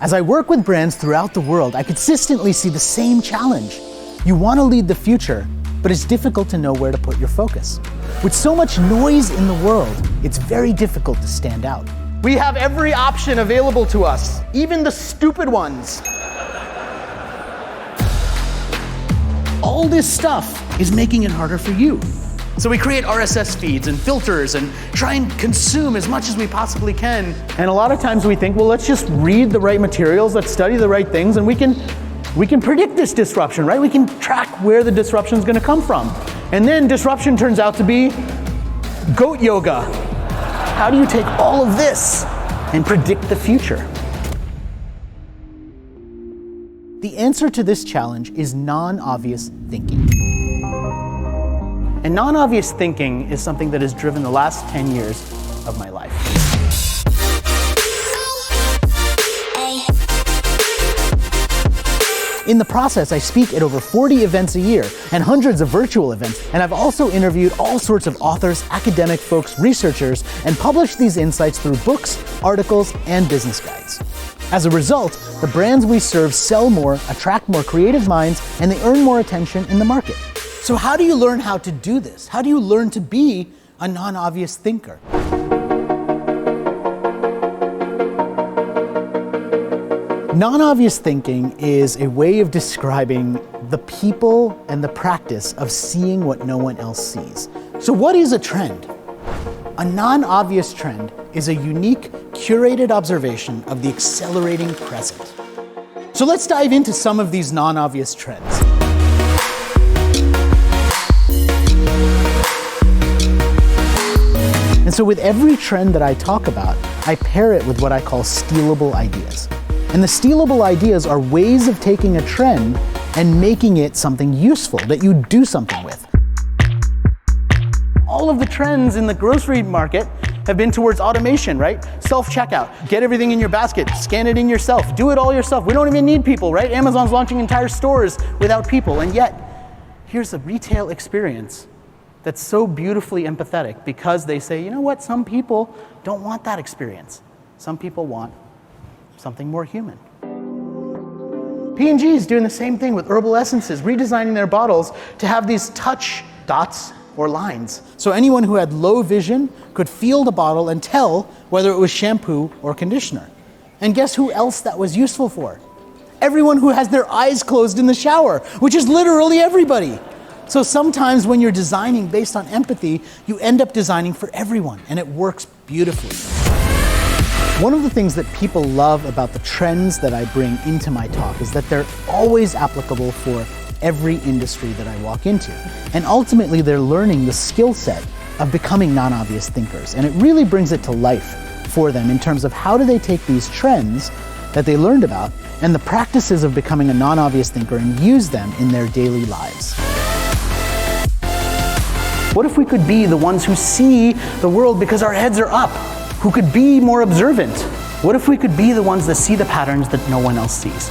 As I work with brands throughout the world, I consistently see the same challenge. You want to lead the future, but it's difficult to know where to put your focus. With so much noise in the world, it's very difficult to stand out. We have every option available to us, even the stupid ones. All this stuff is making it harder for you. So we create RSS feeds and filters and try and consume as much as we possibly can. And a lot of times we think, well, let's just read the right materials, let's study the right things, and we can predict this disruption, right? We can track where the disruption is going to come from. And then disruption turns out to be goat yoga. How do you take all of this and predict the future? The answer to this challenge is non-obvious thinking. And non-obvious thinking is something that has driven the last 10 years of my life. In the process, I speak at over 40 events a year and hundreds of virtual events, and I've also interviewed all sorts of authors, academic folks, researchers, and published these insights through books, articles, and business guides. As a result, the brands we serve sell more, attract more creative minds, and they earn more attention in the market. So how do you learn how to do this? How do you learn to be a non-obvious thinker? Non-obvious thinking is a way of describing the people and the practice of seeing what no one else sees. So what is a trend? A non-obvious trend is a unique, curated observation of the accelerating present. So let's dive into some of these non-obvious trends. And so with every trend that I talk about, I pair it with what I call stealable ideas. And the stealable ideas are ways of taking a trend and making it something useful that you do something with. All of the trends in the grocery market have been towards automation, right? Self-checkout, get everything in your basket, scan it in yourself, do it all yourself. We don't even need people, right? Amazon's launching entire stores without people. And yet, here's a retail experience that's so beautifully empathetic because they say, you know what, some people don't want that experience. Some people want something more human. P&G is doing the same thing with herbal essences, redesigning their bottles to have these touch dots or lines. So anyone who had low vision could feel the bottle and tell whether it was shampoo or conditioner. And guess who else that was useful for? Everyone who has their eyes closed in the shower, which is literally everybody. So sometimes when you're designing based on empathy, you end up designing for everyone, and it works beautifully. One of the things that people love about the trends that I bring into my talk is that they're always applicable for every industry that I walk into. And ultimately, they're learning the skill set of becoming non-obvious thinkers. And it really brings it to life for them in terms of how do they take these trends that they learned about and the practices of becoming a non-obvious thinker and use them in their daily lives. What if we could be the ones who see the world because our heads are up, who could be more observant? What if we could be the ones that see the patterns that no one else sees?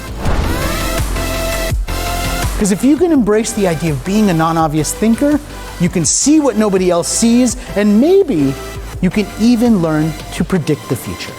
Because if you can embrace the idea of being a non-obvious thinker, you can see what nobody else sees, and maybe you can even learn to predict the future.